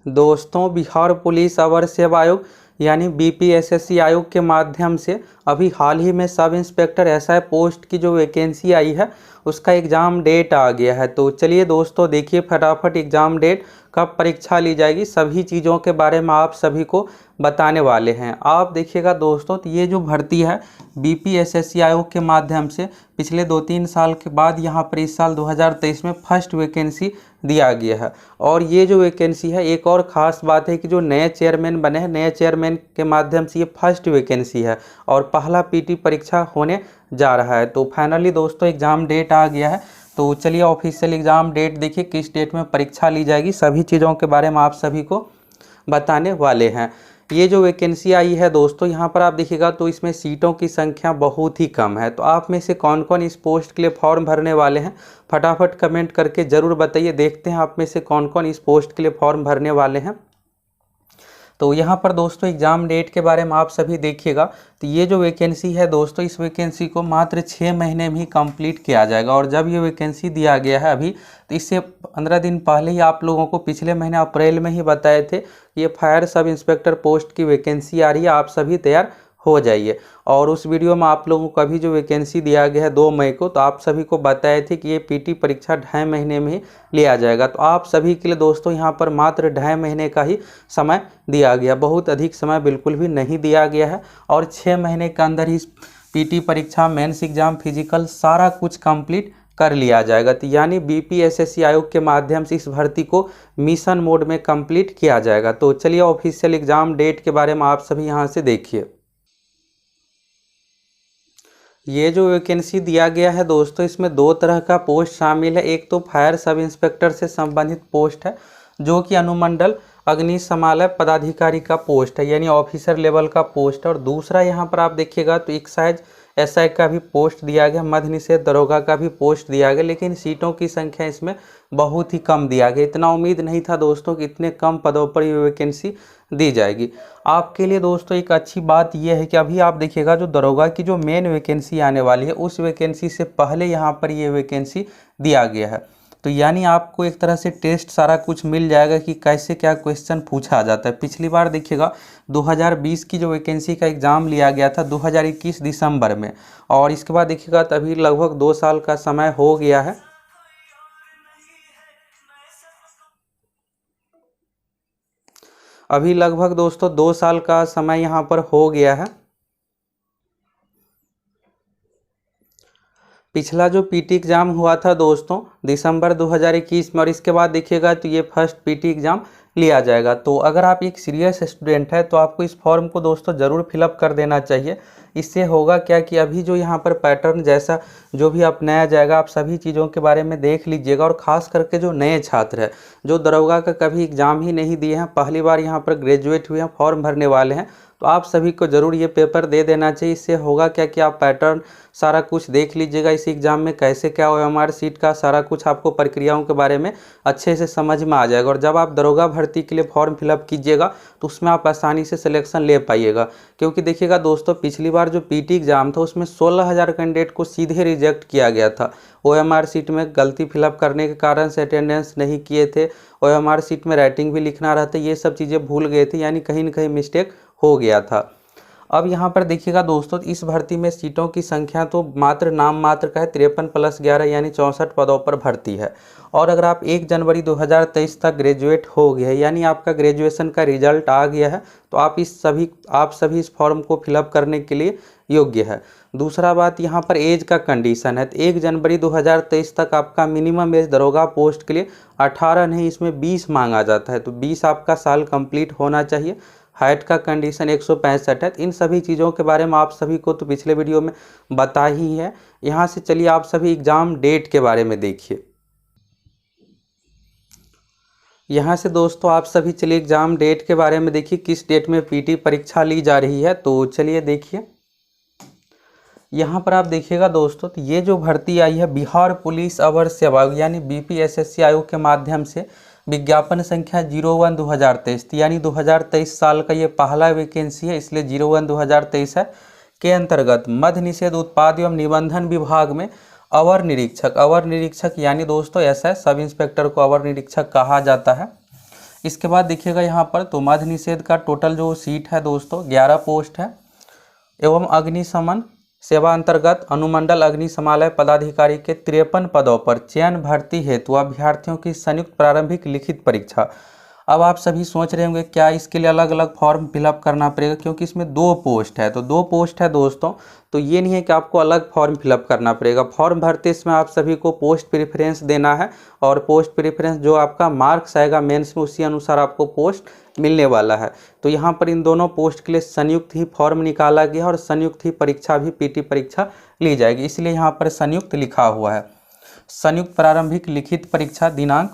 दोस्तों, बिहार पुलिस अवर सेवा आयोग यानी बीपीएसएससी आयोग के माध्यम से अभी हाल ही में सब इंस्पेक्टर एसआई पोस्ट की जो वैकेंसी आई है उसका एग्ज़ाम डेट आ गया है। तो चलिए दोस्तों, देखिए फटाफट एग्ज़ाम डेट, कब परीक्षा ली जाएगी, सभी चीज़ों के बारे में आप सभी को बताने वाले हैं। आप देखिएगा दोस्तों, तो ये जो भर्ती है बीपीएसएससी आयोग के माध्यम से पिछले 2-3 साल के बाद यहाँ पर इस साल 2023 में फर्स्ट वैकेंसी दिया गया है। और ये जो वैकेंसी है, एक और ख़ास बात है कि जो नए चेयरमैन बने हैं, नए चेयरमैन के माध्यम से ये फर्स्ट वैकेंसी है और पहला पीटी परीक्षा होने जा रहा है। तो फाइनली दोस्तों एग्ज़ाम डेट आ गया है। तो चलिए ऑफिशियल एग्ज़ाम डेट देखिए, किस डेट में परीक्षा ली जाएगी, सभी चीज़ों के बारे में आप सभी को बताने वाले हैं। ये जो वैकेंसी आई है दोस्तों, यहाँ पर आप देखिएगा तो इसमें सीटों की संख्या बहुत ही कम है। तो आप में से कौन कौन इस पोस्ट के लिए फॉर्म भरने वाले हैं, फटाफट कमेंट करके ज़रूर बताइए। देखते हैं आप में से कौन कौन इस पोस्ट के लिए फॉर्म भरने वाले हैं। तो यहाँ पर दोस्तों एग्ज़ाम डेट के बारे में आप सभी देखिएगा। तो ये जो वैकेंसी है दोस्तों, इस वैकेंसी को मात्र 6 महीने में ही कंप्लीट किया जाएगा। और जब ये वैकेंसी दिया गया है अभी, तो इससे 15 दिन पहले ही आप लोगों को पिछले महीने अप्रैल में ही बताए थे कि ये फायर सब इंस्पेक्टर पोस्ट की वैकेंसी आ रही है, आप सभी तैयार हो जाइए। और उस वीडियो में आप लोगों को अभी जो वैकेंसी दिया गया है 2 मई को, तो आप सभी को बताए थे कि ये पीटी परीक्षा 2.5 महीने में ही लिया जाएगा। तो आप सभी के लिए दोस्तों यहाँ पर मात्र 2.5 महीने का ही समय दिया गया, बहुत अधिक समय बिल्कुल भी नहीं दिया गया है। और 6 महीने के अंदर ही पीटी परीक्षा, मेंस एग्जाम, फिजिकल सारा कुछ कंप्लीट कर लिया जाएगा। तो यानी बीपीएसएससी आयोग के माध्यम से इस भर्ती को मिशन मोड में कंप्लीट किया जाएगा। तो चलिए ऑफिशियल एग्ज़ाम डेट के बारे में आप सभी यहाँ से देखिए। ये जो वैकेंसी दिया गया है दोस्तों, इसमें 2 तरह का पोस्ट शामिल है। एक तो फायर सब इंस्पेक्टर से संबंधित पोस्ट है, जो कि अनुमंडल अग्निशमन पदाधिकारी का पोस्ट है, यानी ऑफिसर लेवल का पोस्ट है। और दूसरा यहाँ पर आप देखिएगा तो एक्साइज एसआई का भी पोस्ट दिया गया, मद्य निषेध दरोगा का भी पोस्ट दिया गया, लेकिन सीटों की संख्या इसमें बहुत ही कम दिया गया। इतना उम्मीद नहीं था दोस्तों कि इतने कम पदों पर ये वैकेंसी दी जाएगी। आपके लिए दोस्तों एक अच्छी बात यह है कि अभी आप देखिएगा जो दरोगा की जो मेन वैकेंसी आने वाली है, उस वैकेंसी से पहले यहाँ पर ये वैकेंसी दिया गया है। तो यानी आपको एक तरह से टेस्ट सारा कुछ मिल जाएगा कि कैसे क्या क्वेश्चन पूछा जाता है। पिछली बार देखिएगा 2020 की जो वैकेंसी का एग्ज़ाम लिया गया था 2021 दिसंबर में, और इसके बाद देखिएगा तभी लगभग 2 साल का समय हो गया है। अभी लगभग दोस्तों 2 साल का समय यहाँ पर हो गया है। पिछला जो पीटी एग्ज़ाम हुआ था दोस्तों दिसंबर 2021 में, और इसके बाद देखिएगा तो ये फर्स्ट पीटी एग्ज़ाम लिया जाएगा। तो अगर आप एक सीरियस स्टूडेंट है तो आपको इस फॉर्म को दोस्तों ज़रूर फिलअप कर देना चाहिए। इससे होगा क्या कि अभी जो यहाँ पर पैटर्न जैसा जो भी अपनाया जाएगा, आप सभी चीज़ों के बारे में देख लीजिएगा। और ख़ास करके जो नए छात्र हैं, जो दरोगा का कभी एग्ज़ाम ही नहीं दिए हैं, पहली बार यहाँ पर ग्रेजुएट हुए हैं, फॉर्म भरने वाले हैं, तो आप सभी को ज़रूर ये पेपर दे देना चाहिए। इससे होगा क्या कि आप पैटर्न सारा कुछ देख लीजिएगा, इस एग्ज़ाम में कैसे क्या ओएमआर सीट का सारा कुछ आपको प्रक्रियाओं के बारे में अच्छे से समझ में आ जाएगा। और जब आप दरोगा भर्ती के लिए फॉर्म फिलअप कीजिएगा तो उसमें आप आसानी से सिलेक्शन ले पाइएगा। क्योंकि देखिएगा दोस्तों, पिछली बार जो पीटी एग्ज़ाम था उसमें 16,000 कैंडिडेट को सीधे रिजेक्ट किया गया था। ओएमआर सीट में गलती फिलअप करने के कारण से अटेंडेंस नहीं किए थे, ओएमआर सीट में राइटिंग भी लिखना रहता, ये सब चीज़ें भूल गए थे, यानी कहीं ना कहीं मिस्टेक हो गया था। अब यहाँ पर देखिएगा दोस्तों, इस भर्ती में सीटों की संख्या तो मात्र नाम मात्र का है, 53 + 11 यानी 64 पदों पर भर्ती है। और अगर आप 1 जनवरी 2023 तक ग्रेजुएट हो गए, यानी आपका ग्रेजुएशन का रिजल्ट आ गया है, तो आप सभी इस फॉर्म को फिलअप करने के लिए योग्य है। दूसरा बात, यहाँ पर एज का कंडीशन है। तो 1 जनवरी 2023 तक आपका मिनिमम एज दरोगा पोस्ट के लिए 18 नहीं, इसमें 20 मांगा जाता है। तो 20 आपका साल कंप्लीट होना चाहिए। हाइट का कंडीशन 165 है। इन सभी चीज़ों के बारे में आप सभी को तो पिछले वीडियो में बता ही है। यहाँ से चलिए आप सभी एग्ज़ाम डेट के बारे में देखिए। यहाँ से दोस्तों आप सभी चलिए एग्ज़ाम डेट के बारे में देखिए, किस डेट में पीटी परीक्षा ली जा रही है। तो चलिए देखिए, यहाँ पर आप देखिएगा दोस्तों, तो ये जो भर्ती आई है बिहार पुलिस अवर सेवा यानी बीपीएसएससी आयोग के माध्यम से, विज्ञापन संख्या 01/2023, यानी 2023 साल का ये पहला वैकेंसी है, इसलिए 01/2023 है। के अंतर्गत मद्य निषेध उत्पाद एवं निबंधन विभाग में अवर निरीक्षक यानी दोस्तों ऐसा सब इंस्पेक्टर को अवर निरीक्षक कहा जाता है। इसके बाद देखिएगा यहाँ पर तो मद्य निषेध का टोटल जो सीट है दोस्तों 11 पोस्ट है, एवं अग्निशमन सेवा अंतर्गत अनुमंडल अग्निशमालय पदाधिकारी के 53 पदों पर चयन भर्ती हेतु अभ्यर्थियों की संयुक्त प्रारंभिक लिखित परीक्षा। अब आप सभी सोच रहे होंगे क्या इसके लिए अलग अलग फॉर्म फिलअप करना पड़ेगा, क्योंकि इसमें 2 पोस्ट है। तो 2 पोस्ट है दोस्तों, तो ये नहीं है कि आपको अलग फॉर्म फिलअप करना पड़ेगा। फॉर्म भरते इसमें आप सभी को पोस्ट प्रेफरेंस देना है, और पोस्ट प्रेफरेंस जो आपका मार्क्स आएगा मेंस में उसी अनुसार आपको पोस्ट मिलने वाला है। तो यहाँ पर इन दोनों पोस्ट के लिए संयुक्त ही फॉर्म निकाला गया और संयुक्त ही परीक्षा भी पीटी परीक्षा ली जाएगी, इसलिए यहाँ पर संयुक्त लिखा हुआ है। संयुक्त प्रारंभिक लिखित परीक्षा दिनांक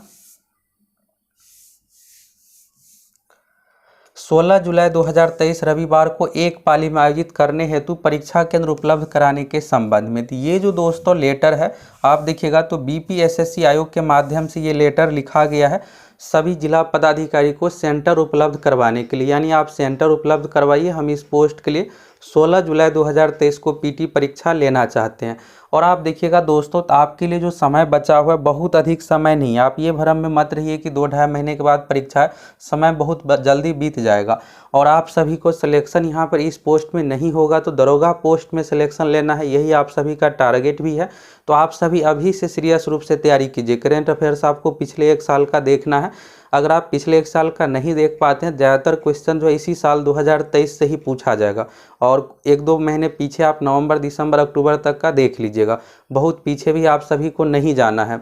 16 जुलाई 2023 रविवार को एक पाली में आयोजित करने हेतु परीक्षा केंद्र उपलब्ध कराने के संबंध में। तो ये जो दोस्तों लेटर है आप देखिएगा तो बीपीएसएससी आयोग के माध्यम से ये लेटर लिखा गया है सभी जिला पदाधिकारी को सेंटर उपलब्ध करवाने के लिए, यानी आप सेंटर उपलब्ध करवाइए, हम इस पोस्ट के लिए 16 जुलाई 2023 को पीटी परीक्षा लेना चाहते हैं। और आप देखिएगा दोस्तों तो आपके लिए जो समय बचा हुआ है बहुत अधिक समय नहीं है, आप ये भ्रम में मत रहिए कि 2-2.5 महीने के बाद परीक्षा है, समय बहुत जल्दी बीत जाएगा। और आप सभी को सिलेक्शन यहाँ पर इस पोस्ट में नहीं होगा तो दरोगा पोस्ट में सिलेक्शन लेना है, यही आप सभी का टारगेट भी है। तो आप सभी अभी से सीरियस रूप से तैयारी कीजिए। करेंट अफेयर्स आपको पिछले 1 साल का देखना है, अगर आप पिछले 1 साल का नहीं देख पाते हैं, ज़्यादातर क्वेश्चन जो है इसी साल 2023 से ही पूछा जाएगा, और 1-2 महीने पीछे आप नवंबर, दिसंबर, अक्टूबर तक का देख लीजिएगा, बहुत पीछे भी आप सभी को नहीं जाना है।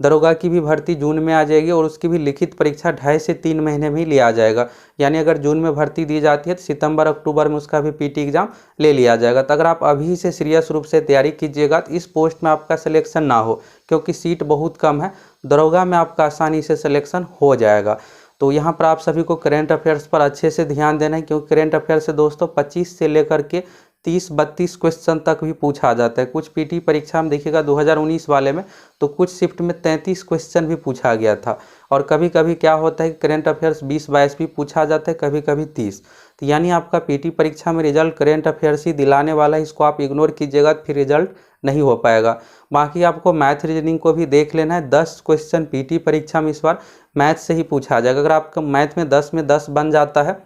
दरोगा की भी भर्ती जून में आ जाएगी और उसकी भी लिखित परीक्षा 2.5 से 3 महीने में ही लिया जाएगा, यानी अगर जून में भर्ती दी जाती है तो सितंबर अक्टूबर में उसका भी पीटी एग्जाम ले लिया जाएगा। तो अगर आप अभी से सीरियस रूप से तैयारी कीजिएगा तो इस पोस्ट में आपका सिलेक्शन ना हो, क्योंकि सीट बहुत कम है, दरोगा में आपका आसानी से सिलेक्शन हो जाएगा। तो यहाँ पर आप सभी को करेंट अफेयर्स पर अच्छे से ध्यान देना है, क्योंकि करेंट अफेयर्स से दोस्तों 25 से लेकर के 30-32 क्वेश्चन तक भी पूछा जाता है। कुछ पीटी परीक्षा में देखिएगा 2019 वाले में तो कुछ शिफ्ट में 33 क्वेश्चन भी पूछा गया था, और कभी कभी क्या होता है कि करेंट अफेयर्स 20-22 भी पूछा जाता है, कभी कभी 30। तो यानी आपका पीटी परीक्षा में रिजल्ट करेंट अफेयर्स ही दिलाने वाला है, इसको आप इग्नोर कीजिएगा तो फिर रिजल्ट नहीं हो पाएगा। बाकी आपको मैथ रीजनिंग को भी देख लेना है, 10 क्वेश्चन पीटी परीक्षा में इस बार मैथ से ही पूछा जाएगा। अगर आपका मैथ में 10 में 10 बन जाता है,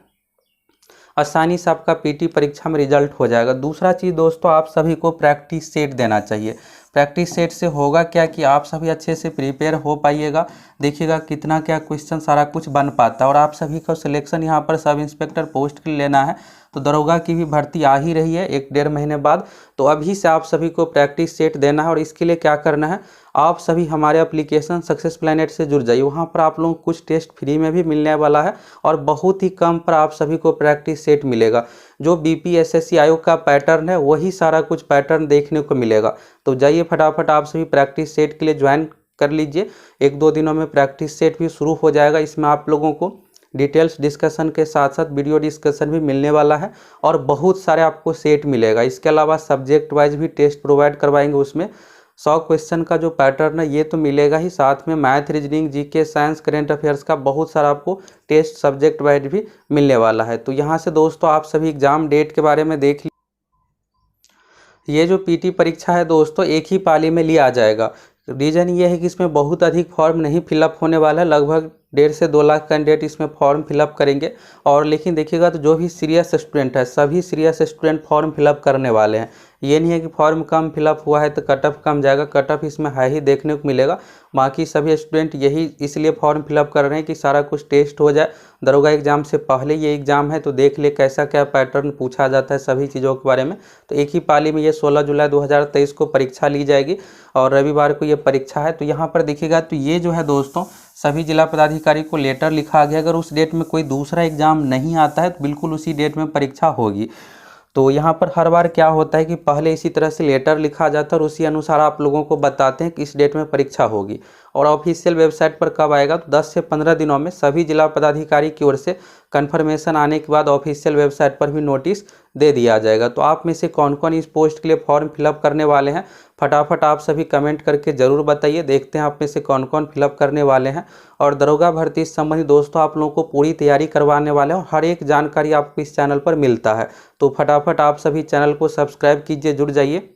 आसानी से आपका पीटी परीक्षा में रिजल्ट हो जाएगा। दूसरा चीज़ दोस्तों, आप सभी को प्रैक्टिस सेट देना चाहिए। प्रैक्टिस सेट से होगा क्या कि आप सभी अच्छे से प्रिपेयर हो पाइएगा, देखिएगा कितना क्या क्वेश्चन सारा कुछ बन पाता है। और आप सभी का सिलेक्शन यहाँ पर सब इंस्पेक्टर पोस्ट के लिए लेना है, तो दरोगा की भी भर्ती आ ही रही है 1-1.5 महीने बाद, तो अभी से आप सभी को प्रैक्टिस सेट देना है। और इसके लिए क्या करना है, आप सभी हमारे एप्लीकेशन सक्सेस प्लैनेट से जुड़ जाइए, वहाँ पर आप लोगों को कुछ टेस्ट फ्री में भी मिलने वाला है, और बहुत ही कम पर आप सभी को प्रैक्टिस सेट मिलेगा। जो बीपीएसएससी आयोग का पैटर्न है वही सारा कुछ पैटर्न देखने को मिलेगा। तो जाइए फटाफट आप सभी प्रैक्टिस सेट के लिए ज्वाइन कर लीजिए, 1-2 दिनों में प्रैक्टिस सेट भी शुरू हो जाएगा। इसमें आप लोगों को डिटेल्स डिस्कशन के साथ साथ वीडियो डिस्कशन भी मिलने वाला है, और बहुत सारे आपको सेट मिलेगा। इसके अलावा सब्जेक्ट वाइज भी टेस्ट प्रोवाइड करवाएंगे, उसमें 100 क्वेश्चन का जो पैटर्न है ये तो मिलेगा ही, साथ में math, reasoning, GK, science, current affairs का बहुत सारा आपको टेस्ट सब्जेक्ट वाइज भी मिलने वाला है। तो यहाँ से दोस्तों आप सभी एग्जाम डेट के बारे में देख लीजिए। ये जो पीटी परीक्षा है दोस्तों एक ही पाली में लिया जाएगा। रीज़न ये है कि इसमें बहुत अधिक फॉर्म नहीं फिलअप होने वाला है, लगभग 1.5 से 2 लाख कैंडिडेट इसमें फॉर्म फिलअप करेंगे। और लेकिन देखिएगा तो जो भी सीरियस स्टूडेंट है सभी सीरियस स्टूडेंट फॉर्म फिलअप करने वाले हैं। ये नहीं है कि फॉर्म कम फिलअप हुआ है तो कट ऑफ कम जाएगा, कट ऑफ इसमें हाई ही देखने को मिलेगा। बाकी सभी स्टूडेंट यही इसलिए फॉर्म फिलअप कर रहे हैं कि सारा कुछ टेस्ट हो जाए, दरोगा एग्जाम से पहले ये एग्ज़ाम है तो देख ले कैसा क्या पैटर्न पूछा जाता है सभी चीज़ों के बारे में। तो एक ही पाली में ये 16 जुलाई 2023 को परीक्षा ली जाएगी, और रविवार को ये परीक्षा है। तो यहाँ पर देखिएगा तो ये जो है दोस्तों सभी जिला पदाधिकारी को लेटर लिखा गया, अगर उस डेट में कोई दूसरा एग्जाम नहीं आता है तो बिल्कुल उसी डेट में परीक्षा होगी। तो यहाँ पर हर बार क्या होता है कि पहले इसी तरह से लेटर लिखा जाता है और उसी अनुसार आप लोगों को बताते हैं कि इस डेट में परीक्षा होगी। और ऑफिशियल वेबसाइट पर कब आएगा तो 10 से 15 दिनों में सभी जिला पदाधिकारी की ओर से कंफर्मेशन आने के बाद ऑफिशियल वेबसाइट पर भी नोटिस दे दिया जाएगा। तो आप में से कौन कौन इस पोस्ट के लिए फॉर्म फिलअप करने वाले हैं फटाफट आप सभी कमेंट करके ज़रूर बताइए, देखते हैं आप में से कौन कौन फिलअप करने वाले हैं। और दरोगा भर्ती संबंधी दोस्तों आप लोगों को पूरी तैयारी करवाने वाले हैं, हर एक जानकारी आपको इस चैनल पर मिलता है। तो फटाफट आप सभी चैनल को सब्सक्राइब कीजिए, जुड़ जाइए।